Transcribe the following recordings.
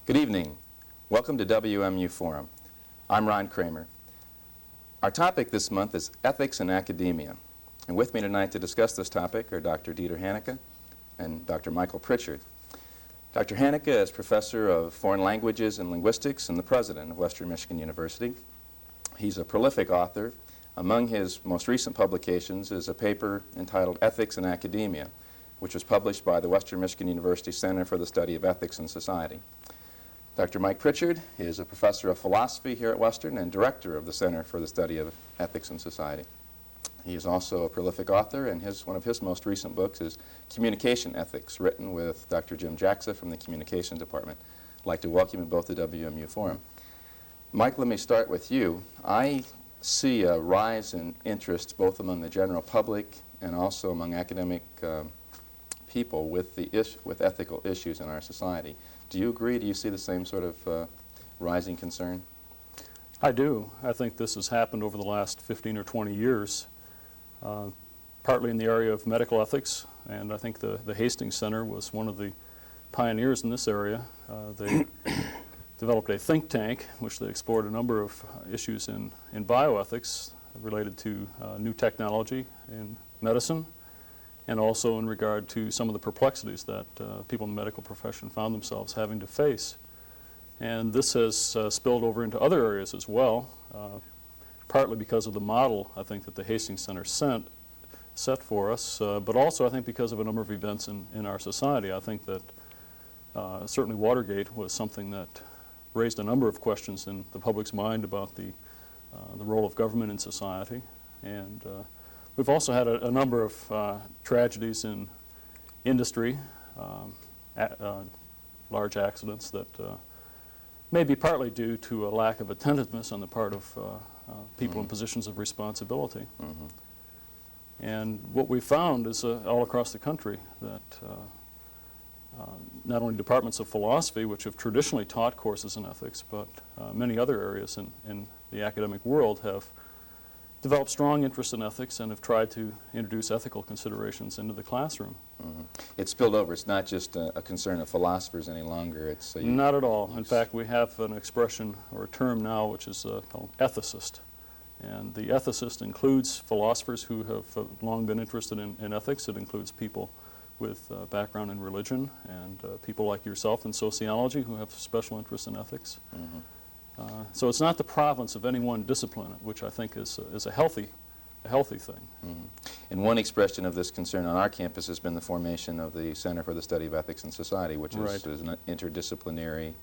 Good evening. Welcome to WMU Forum. I'm Ron Kramer. Our topic this month is ethics in academia. And with me tonight to discuss this topic are Dr. Diether Haenicke and Dr. Michael Pritchard. Dr. Haenicke is professor of foreign languages and linguistics and the president of Western Michigan University. He's a prolific author. Among his most recent publications is a paper entitled Ethics in Academia, which was published by the Western Michigan University Center for the Study of Ethics in Society. Dr. Mike Pritchard is a professor of philosophy here at Western and director of the Center for the Study of Ethics in Society. He is also a prolific author, and one of his most recent books is Communication Ethics, written with Dr. Jim Jacksa from the Communications Department. I'd like to welcome you both to WMU Forum. Mike, let me start with you. I see a rise in interest both among the general public and also among academic people with ethical issues in our society. Do you agree? Do you see the same sort of rising concern? I do. I think this has happened over the last 15 or 20 years, partly in the area of medical ethics, and I think the Hastings Center was one of the pioneers in this area. They developed a think tank which they explored a number of issues in bioethics related to new technology in medicine, and also in regard to some of the perplexities that people in the medical profession found themselves having to face. And this has spilled over into other areas as well, partly because of the model, I think, that the Hastings Center set for us, but also I think because of a number of events in our society. I think that certainly Watergate was something that raised a number of questions in the public's mind about the role of government in society. And we've also had a number of tragedies in industry, large accidents that may be partly due to a lack of attentiveness on the part of people in positions of responsibility. And what we found is all across the country that not only departments of philosophy, which have traditionally taught courses in ethics, but many other areas in the academic world have developed strong interest in ethics and have tried to introduce ethical considerations into the classroom. It's spilled over. It's not just a concern of philosophers any longer. It's not at all. In fact, we have an expression or a term now which is called ethicist. And the ethicist includes philosophers who have long been interested in ethics. It includes people with background in religion and people like yourself in sociology who have special interest in ethics. So it's not the province of any one discipline, which I think is a healthy thing. And one expression of this concern on our campus has been the formation of the Center for the Study of Ethics in Society, which is an interdisciplinary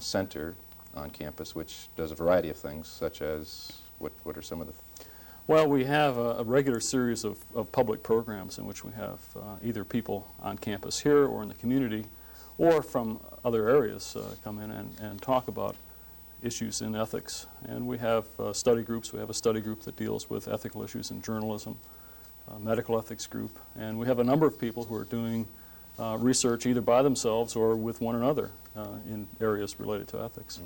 center on campus, which does a variety of things, such as, what are some of the... Well, we have a regular series of public programs in which we have either people on campus here or in the community or from other areas come in and talk about issues in ethics. And we have study groups. We have a study group that deals with ethical issues in journalism, a medical ethics group, and we have a number of people who are doing research either by themselves or with one another in areas related to ethics.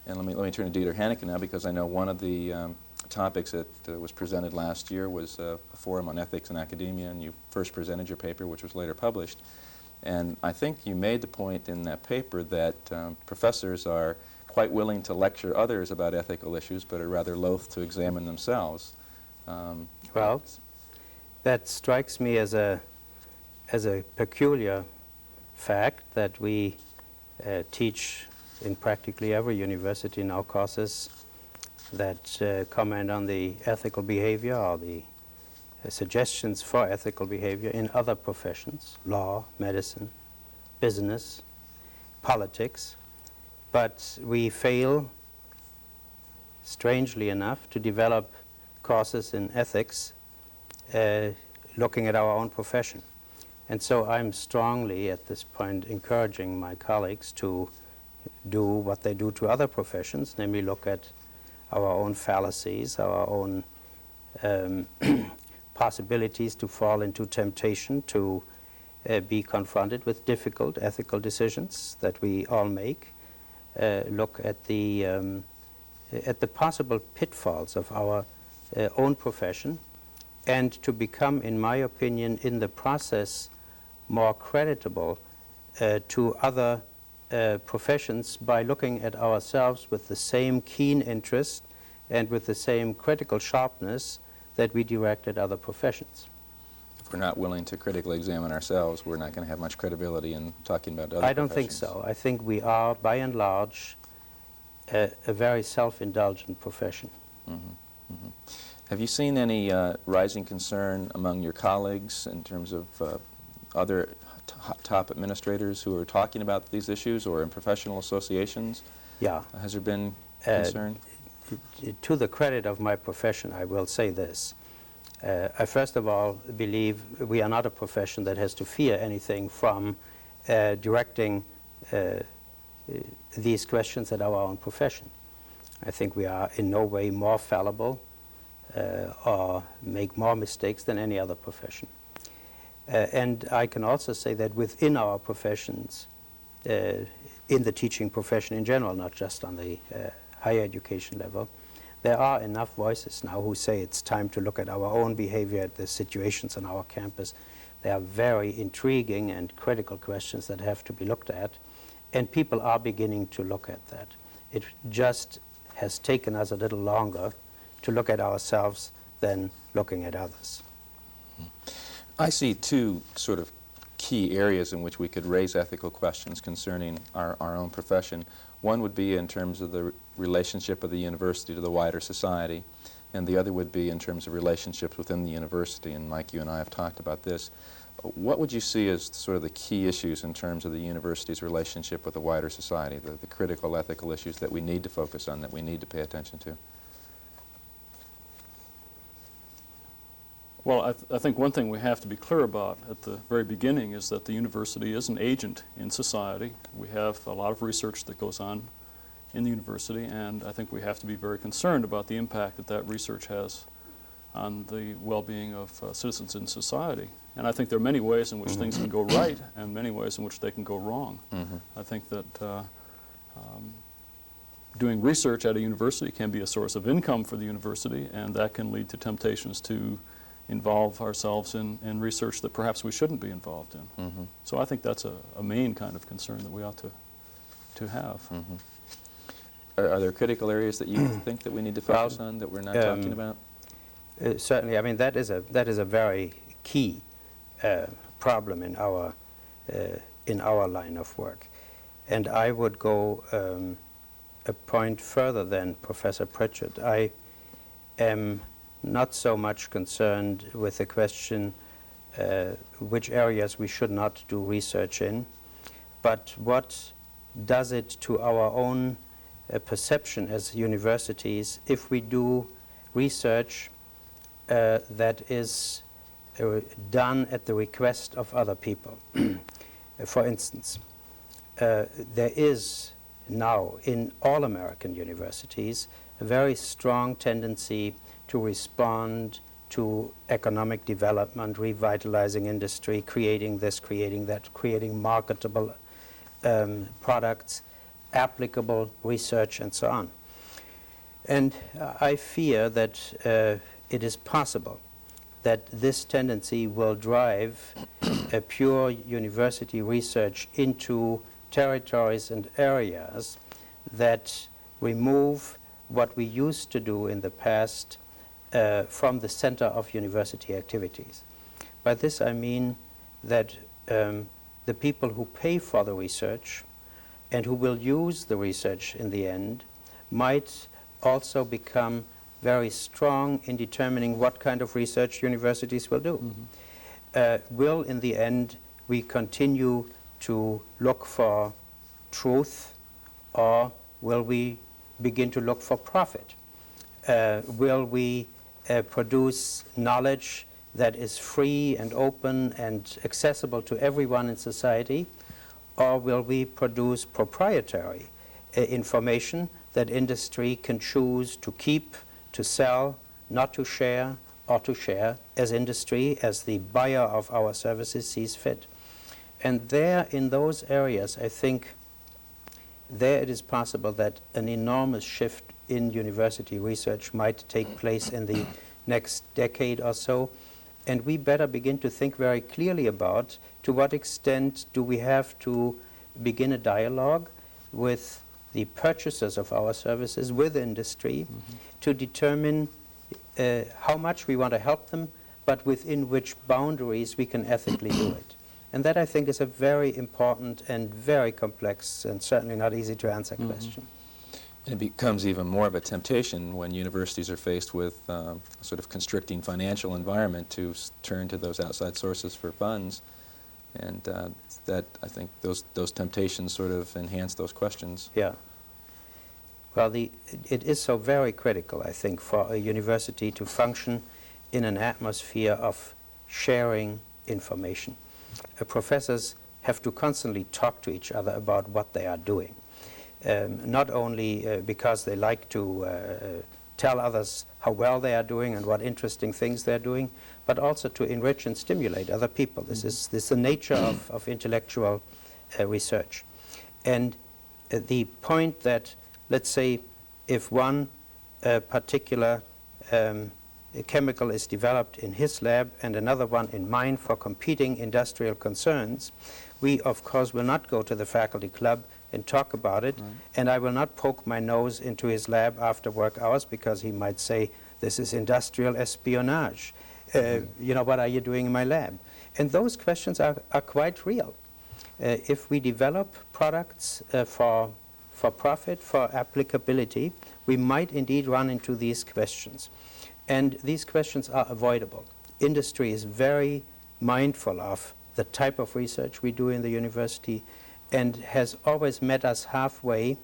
And let me turn to Diether Haenicke now, because I know one of the topics that was presented last year was a forum on ethics in academia, and you first presented your paper, which was later published. And I think you made the point in that paper that professors are quite willing to lecture others about ethical issues, but are rather loath to examine themselves. Well, that strikes me as a peculiar fact that we teach in practically every university now courses that comment on the ethical behavior or the suggestions for ethical behavior in other professions, law, medicine, business, politics. But we fail, strangely enough, to develop courses in ethics looking at our own profession. And so I'm strongly, at this point, encouraging my colleagues to do what they do to other professions, namely look at our own fallacies, our own possibilities to fall into temptation to be confronted with difficult ethical decisions that we all make. Look at the possible pitfalls of our own profession, and to become, in my opinion, in the process more creditable to other professions by looking at ourselves with the same keen interest and with the same critical sharpness that we direct at other professions. If we're not willing to critically examine ourselves, we're not going to have much credibility in talking about other I don't think professions. so. I think we are, by and large, a very self-indulgent profession. Have you seen any rising concern among your colleagues in terms of other top administrators who are talking about these issues, or in professional associations? Yeah. Has there been concern? To the credit of my profession, I will say this. I first of all believe we are not a profession that has to fear anything from directing these questions at our own profession. I think we are in no way more fallible or make more mistakes than any other profession. And I can also say that within our professions, in the teaching profession in general, not just on the higher education level, there are enough voices now who say it's time to look at our own behavior, at the situations on our campus. They are very intriguing and critical questions that have to be looked at, and people are beginning to look at that. It just has taken us a little longer to look at ourselves than looking at others. I see two sort of key areas in which we could raise ethical questions concerning our own profession. One would be in terms of the relationship of the university to the wider society, and the other would be in terms of relationships within the university, and Mike, you and I have talked about this. What would you see as sort of the key issues in terms of the university's relationship with the wider society, the critical ethical issues that we need to focus on, that we need to pay attention to? Well, I think one thing we have to be clear about at the very beginning is that the university is an agent in society. We have a lot of research that goes on in the university, and I think we have to be very concerned about the impact that that research has on the well-being of citizens in society. And I think there are many ways in which things can go right and many ways in which they can go wrong. I think that doing research at a university can be a source of income for the university, and that can lead to temptations to involve ourselves in research that perhaps we shouldn't be involved in. So I think that's a main kind of concern that we ought to have. Are there critical areas that you think that we need to focus on that we're not talking about? Certainly. I mean, that is a very key problem in our line of work. And I would go a point further than Professor Pritchard. I am not so much concerned with the question which areas we should not do research in, but what does it to our own perception as universities if we do research that is done at the request of other people. For instance, there is now in all American universities a very strong tendency to respond to economic development, revitalizing industry, creating this, creating that, creating marketable products, applicable research, and so on. And I fear that it is possible that this tendency will drive a pure university research into territories and areas that remove what we used to do in the past from the center of university activities. By this I mean that the people who pay for the research and who will use the research in the end might also become very strong in determining what kind of research universities will do. Will, in the end, we continue to look for truth, or will we begin to look for profit? Will we produce knowledge that is free and open and accessible to everyone in society, or will we produce proprietary information that industry can choose to keep, to sell, not to share, or to share as industry, as the buyer of our services sees fit? And there, in those areas, I think there it is possible that an enormous shift in university research might take place in the next decade or so, and we better begin to think very clearly about to what extent do we have to begin a dialogue with the purchasers of our services, with industry, to determine how much we want to help them, but within which boundaries we can ethically do it. And that, I think, is a very important and very complex and certainly not easy to answer question. And it becomes even more of a temptation when universities are faced with a sort of constricting financial environment to turn to those outside sources for funds. And that, I think, those temptations sort of enhance those questions. Yeah. Well, it is so very critical, I think, for a university to function in an atmosphere of sharing information. Professors have to constantly talk to each other about what they are doing. Not only because they like to tell others how well they are doing and what interesting things they're doing, but also to enrich and stimulate other people. This is the nature of intellectual research. And the point that, let's say, if one particular chemical is developed in his lab and another one in mine for competing industrial concerns, we, of course, will not go to the faculty club and talk about it, and I will not poke my nose into his lab after work hours because he might say, this is industrial espionage. You know, what are you doing in my lab? And those questions are quite real. If we develop products for profit, for applicability, we might indeed run into these questions. And these questions are avoidable. Industry is very mindful of the type of research we do in the university and has always met us halfway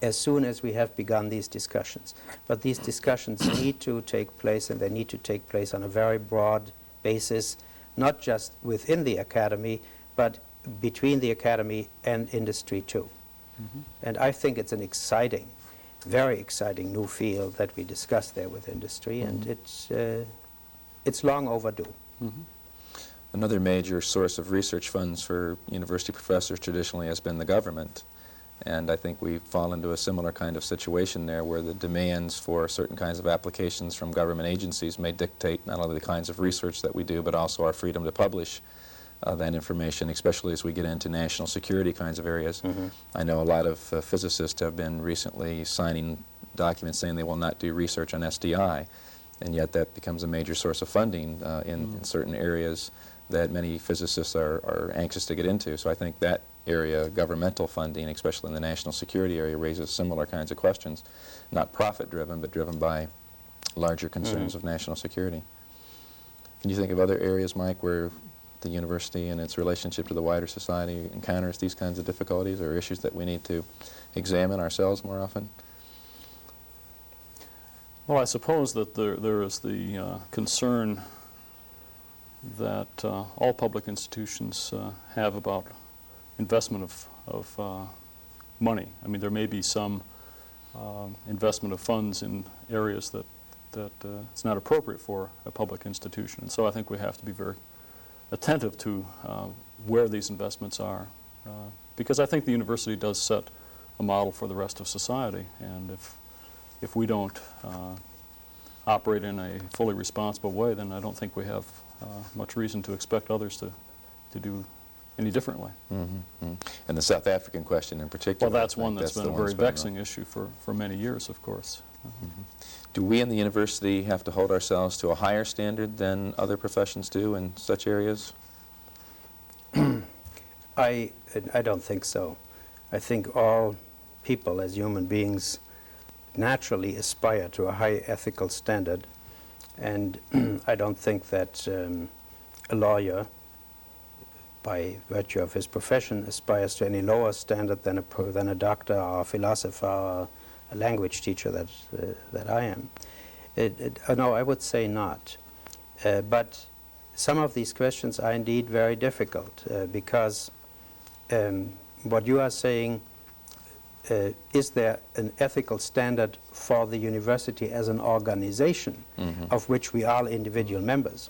as soon as we have begun these discussions. But these discussions need to take place, and they need to take place on a very broad basis, not just within the academy, but between the academy and industry too. And I think it's an exciting, very exciting new field that we discuss there with industry, and it's long overdue. Another major source of research funds for university professors traditionally has been the government. And I think we fall into a similar kind of situation there where the demands for certain kinds of applications from government agencies may dictate not only the kinds of research that we do, but also our freedom to publish that information, especially as we get into national security kinds of areas. I know a lot of physicists have been recently signing documents saying they will not do research on SDI, and yet that becomes a major source of funding in certain areas that many physicists are anxious to get into. So I think that area, governmental funding, especially in the national security area, raises similar kinds of questions, not profit-driven, but driven by larger concerns of national security. Can you think of other areas, Mike, where the university and its relationship to the wider society encounters these kinds of difficulties or issues that we need to examine ourselves more often? Well, I suppose that there is the concern that all public institutions have about investment of money. I mean, there may be some investment of funds in areas that it's not appropriate for a public institution. And so I think we have to be very attentive to where these investments are, because I think the university does set a model for the rest of society, and if we don't operate in a fully responsible way, then I don't think we have much reason to expect others to do any differently. And the South African question in particular. Well, that's one that's been a very vexing issue for many years, of course. Do we in the university have to hold ourselves to a higher standard than other professions do in such areas? I don't think so. I think all people as human beings naturally aspire to a high ethical standard, and I don't think that a lawyer, by virtue of his profession, aspires to any lower standard than a doctor or a philosopher or a language teacher that I am. No, I would say not. But some of these questions are indeed very difficult because what you are saying, is there an ethical standard for the university as an organization of which we are individual members?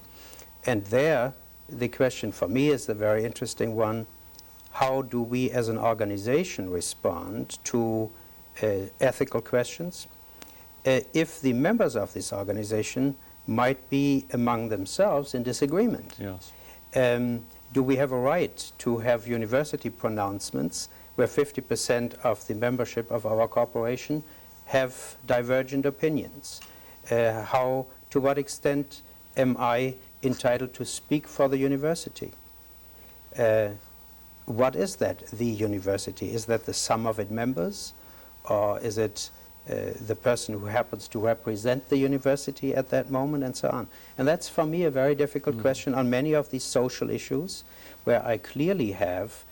And there, the question for me is the very interesting one: how do we as an organization respond to ethical questions if the members of this organization might be among themselves in disagreement? Yes. do we have a right to have university pronouncements where 50% of the membership of our corporation have divergent opinions? To what extent am I entitled to speak for the university? What is that, the university? Is that the sum of its members? Or is it the person who happens to represent the university at that moment, and so on? And that's, for me, a very difficult question on many of these social issues, where I clearly have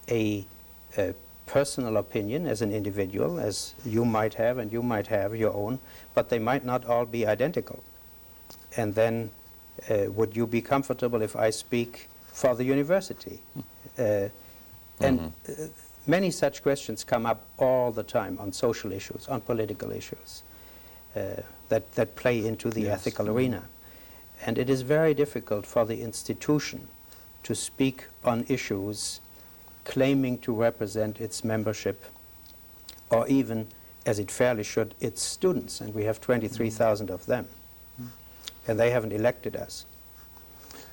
a personal opinion as an individual, as you might have, and you might have your own, but they might not all be identical. And then, would you be comfortable if I speak for the university? Many such questions come up all the time on social issues, on political issues, that play into the ethical arena. And it is very difficult for the institution to speak on issues claiming to represent its membership, or even, as it fairly should, its students. And we have 23,000 of them. And they haven't elected us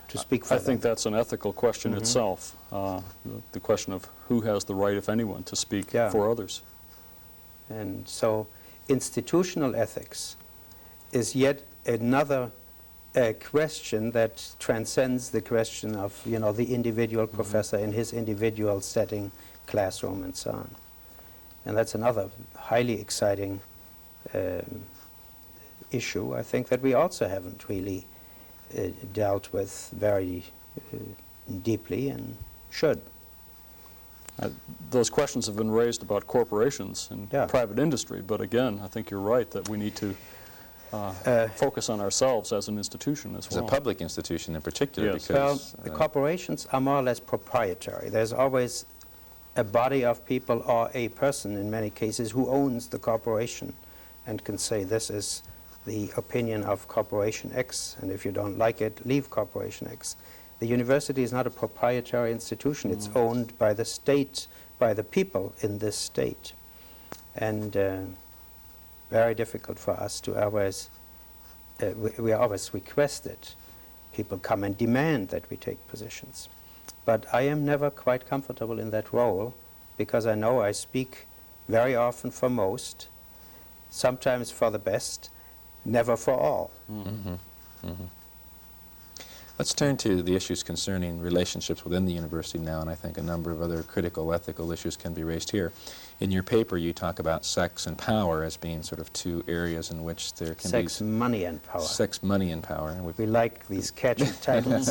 to speak for them. I think that's an ethical question itself, the question of who has the right, if anyone, to speak for others. And so institutional ethics is yet another question that transcends the question of, the individual professor in his individual setting, classroom, and so on. And that's another highly exciting issue, I think, that we also haven't really dealt with very deeply, and should. Those questions have been raised about corporations and private industry, but again, I think you're right that we need to focus on ourselves as an institution as well. As a public institution in particular, Yes. because... Well, the corporations are more or less proprietary. There's always a body of people, or a person in many cases, who owns the corporation and can say, this is the opinion of Corporation X, and if you don't like it, leave Corporation X. The university is not a proprietary institution. It's owned by the state, by the people in this state. And very difficult for us to always, we are always requested. People come and demand that we take positions. But I am never quite comfortable in that role, because I know I speak very often for most, sometimes for the best, never for all. Let's turn to the issues concerning relationships within the university now, and I think a number of other critical ethical issues can be raised here. In your paper, you talk about sex and power as being sort of two areas in which there can be... Sex, money, and power. Sex, money, and power. And we like these catchy titles.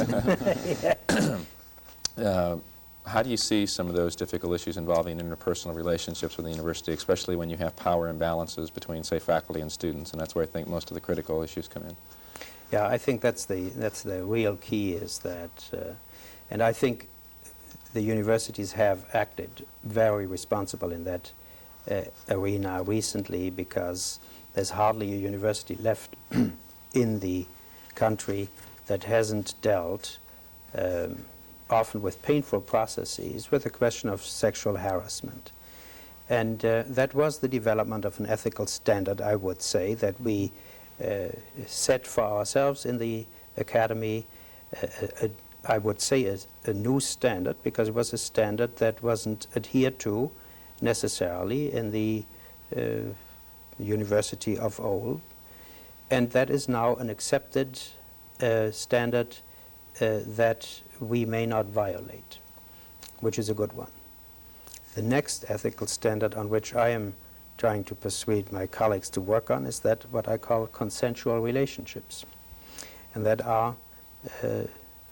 How do you see some of those difficult issues involving interpersonal relationships with the university, especially when you have power imbalances between, say, faculty and students? And that's where I think most of the critical issues come in. Yeah, I think that's the real key, is that, and I think the universities have acted very responsible in that arena recently, because there's hardly a university left in the country that hasn't dealt often with painful processes with the question of sexual harassment. And that was the development of an ethical standard, I would say, that we set for ourselves in the academy. I would say a new standard, because it was a standard that wasn't adhered to necessarily in the university of old. And that is now an accepted standard that we may not violate, which is a good one. The next ethical standard on which I am trying to persuade my colleagues to work on is that what I call consensual relationships. And that are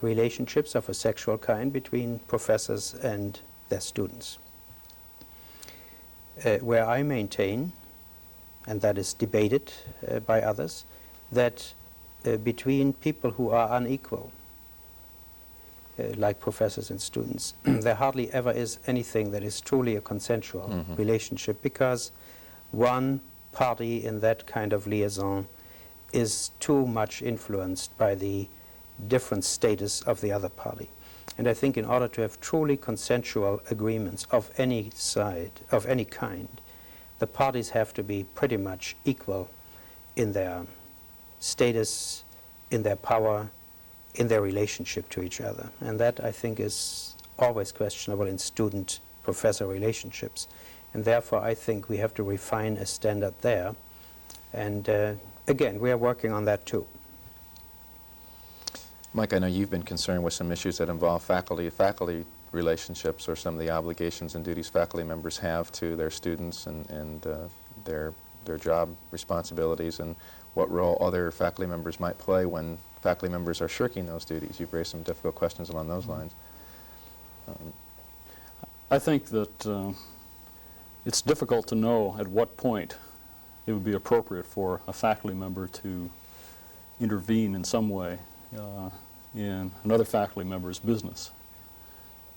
relationships of a sexual kind between professors and their students. Where I maintain, and that is debated by others, that between people who are unequal, like professors and students, there hardly ever is anything that is truly a consensual relationship, because one party in that kind of liaison is too much influenced by the different status of the other party. And I think in order to have truly consensual agreements of any side, of any kind, the parties have to be pretty much equal in their status, in their power, in their relationship to each other. And that, I think, is always questionable in student-professor relationships. And therefore, I think we have to refine a standard there. And again, we are working on that too. Mike, I know you've been concerned with some issues that involve faculty relationships, or some of the obligations and duties faculty members have to their students, and their job responsibilities, and what role other faculty members might play when faculty members are shirking those duties. You've raised some difficult questions along those lines. I think that it's difficult to know at what point it would be appropriate for a faculty member to intervene in some way in another faculty member's business.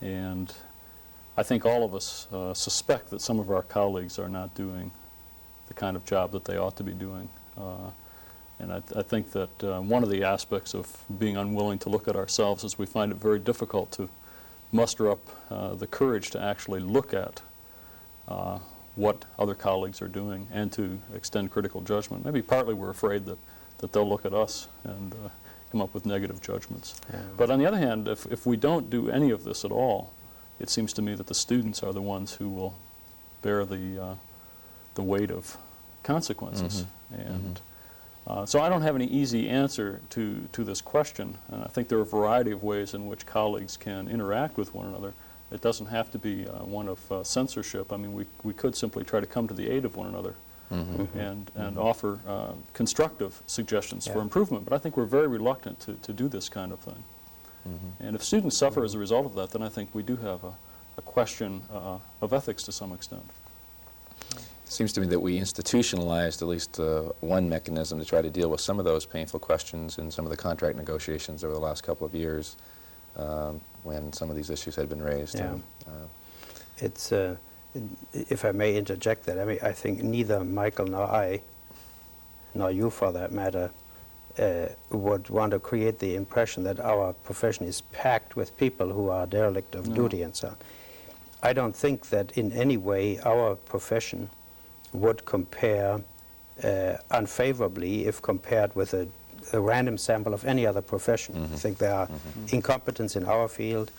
And I think all of us suspect that some of our colleagues are not doing the kind of job that they ought to be doing. And I think that one of the aspects of being unwilling to look at ourselves is we find it very difficult to muster up the courage to actually look at what other colleagues are doing and to extend critical judgment. Maybe partly we're afraid that they'll look at us and come up with negative judgments. Yeah. But on the other hand, if we don't do any of this at all, it seems to me that the students are the ones who will bear the weight of consequences. Mm-hmm. And so I don't have any easy answer to this question. And I think there are a variety of ways in which colleagues can interact with one another. It doesn't have to be one of censorship. I mean, we could simply try to come to the aid of one another. Mm-hmm. and offer constructive suggestions for improvement. But I think we're very reluctant to do this kind of thing. Mm-hmm. And if students suffer as a result of that, then I think we do have a question of ethics to some extent. It seems to me that we institutionalized at least one mechanism to try to deal with some of those painful questions in some of the contract negotiations over the last couple of years when some of these issues had been raised. Yeah. It's if I may interject that, I mean, I think neither Michael nor I, nor you for that matter, would want to create the impression that our profession is packed with people who are derelict of duty and so on. I don't think that in any way our profession would compare unfavorably if compared with a random sample of any other profession. Mm-hmm. I think there are incompetence in our field,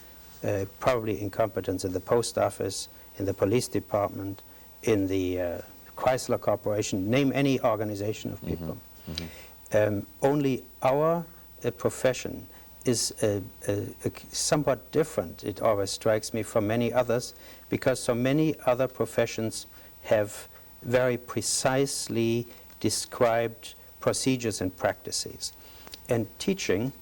probably incompetence in the post office, in the police department, in the Chrysler Corporation, name any organization of people. Mm-hmm. Mm-hmm. Only our profession is somewhat different, it always strikes me, from many others, because so many other professions have very precisely described procedures and practices. And teaching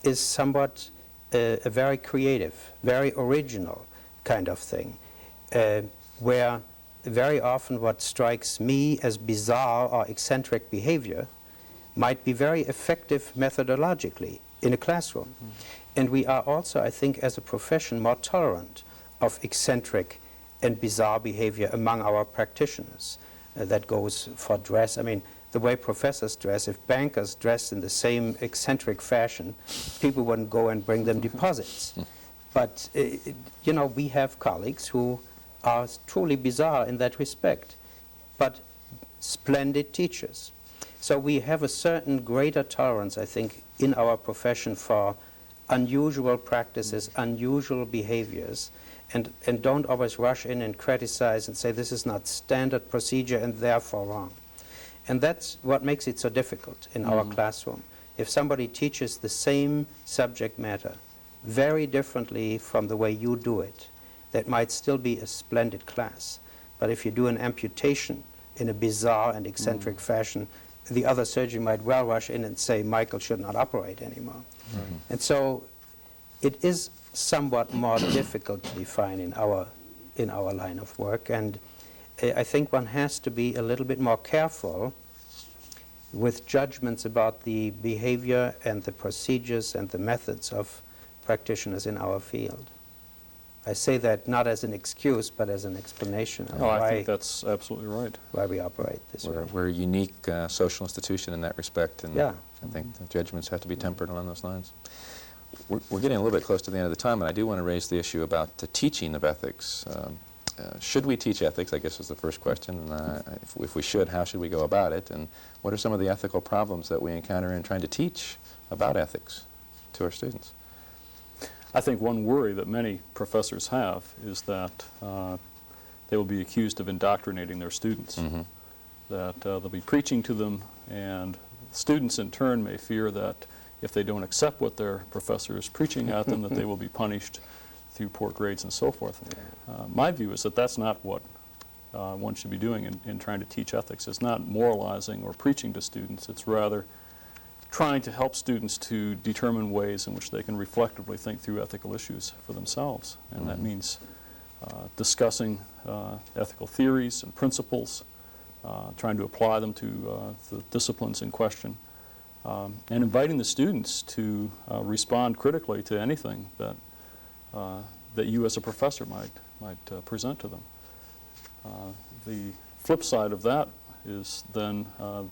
is somewhat a very creative, very original kind of thing, where very often what strikes me as bizarre or eccentric behavior might be very effective methodologically in a classroom. Mm. And we are also, I think, as a profession, more tolerant of eccentric and bizarre behavior among our practitioners. That goes for dress. I mean, the way professors dress, if bankers dressed in the same eccentric fashion, people wouldn't go and bring them deposits. But, you know, we have colleagues who are truly bizarre in that respect, but splendid teachers. So we have a certain greater tolerance, I think, in our profession for unusual practices, unusual behaviors, and don't always rush in and criticize and say this is not standard procedure and therefore wrong. And that's what makes it so difficult in our classroom. If somebody teaches the same subject matter very differently from the way you do it, that might still be a splendid class. But if you do an amputation in a bizarre and eccentric fashion, the other surgeon might well rush in and say, Michael should not operate anymore. And so it is somewhat more difficult to define in our line of work. And I think one has to be a little bit more careful with judgments about the behavior and the procedures and the methods of practitioners in our field. I say that not as an excuse, but as an explanation of I think that's absolutely right. Why we operate this way. We're a unique social institution in that respect, and yeah. I think the judgments have to be tempered along those lines. We're getting a little bit close to the end of the time, and I do want to raise the issue about the teaching of ethics. Should we teach ethics, I guess is the first question. If we should, how should we go about it? And what are some of the ethical problems that we encounter in trying to teach about ethics? to our students? I think one worry that many professors have is that they will be accused of indoctrinating their students, that they'll be preaching to them, and students in turn may fear that if they don't accept what their professor is preaching at them, that they will be punished through poor grades and so forth. My view is that that's not what one should be doing in trying to teach ethics. It's not moralizing or preaching to students. It's rather trying to help students to determine ways in which they can reflectively think through ethical issues for themselves. And that means discussing ethical theories and principles, trying to apply them to the disciplines in question, and inviting the students to respond critically to anything that that you as a professor might present to them. The flip side of that is then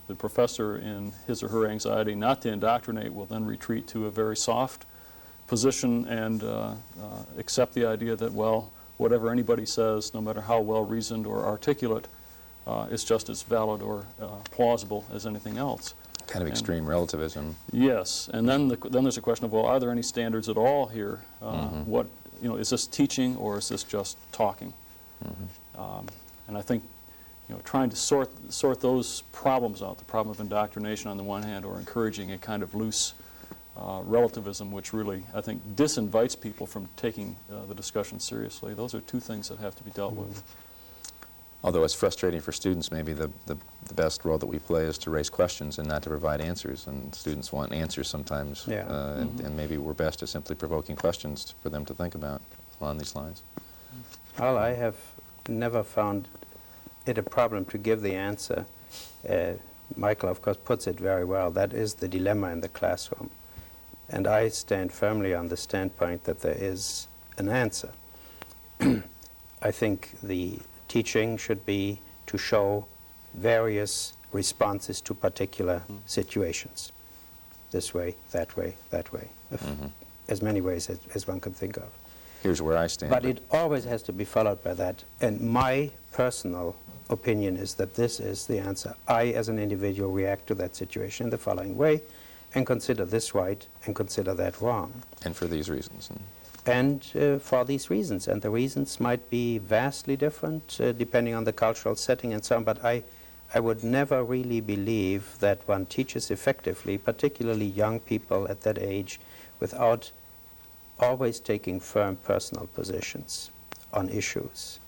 the professor, in his or her anxiety not to indoctrinate, will then retreat to a very soft position and accept the idea that, well, whatever anybody says, no matter how well reasoned or articulate, is just as valid or plausible as anything else. Kind of extreme relativism. Yes, and then there's a question of, well, are there any standards at all here? What, is this teaching or is this just talking? And I think, trying to sort those problems out, the problem of indoctrination on the one hand, or encouraging a kind of loose relativism, which really, I think, disinvites people from taking the discussion seriously. Those are two things that have to be dealt with. Although it's frustrating for students, maybe the best role that we play is to raise questions and not to provide answers. And students want answers sometimes. And maybe we're best at simply provoking questions for them to think about along these lines. Well, I have never found it a problem to give the answer. Michael, of course, puts it very well. That is the dilemma in the classroom. And I stand firmly on the standpoint that there is an answer. I think the teaching should be to show various responses to particular situations. This way, that way, that way. As many ways as one can think of. Here's where I stand. But it always has to be followed by that. And my personal opinion is that this is the answer. I, as an individual, react to that situation in the following way and consider this right and consider that wrong. And for these reasons. And for these reasons. And the reasons might be vastly different depending on the cultural setting and so on. But I would never really believe that one teaches effectively, particularly young people at that age, without always taking firm personal positions on issues,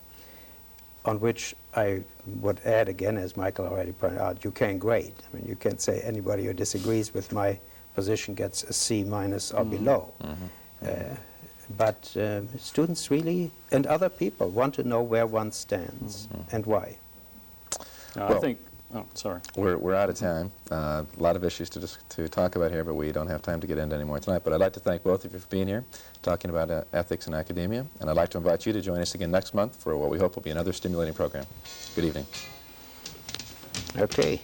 on which I would add again, as Michael already pointed out, you can't grade. I mean, you can't say anybody who disagrees with my position gets a C- or below. But students really, and other people, want to know where one stands and why. Well, I think, oh, sorry. We're out of time. A lot of issues to talk about here, but we don't have time to get into any more tonight. But I'd like to thank both of you for being here, talking about ethics in academia. And I'd like to invite you to join us again next month for what we hope will be another stimulating program. Good evening. Okay.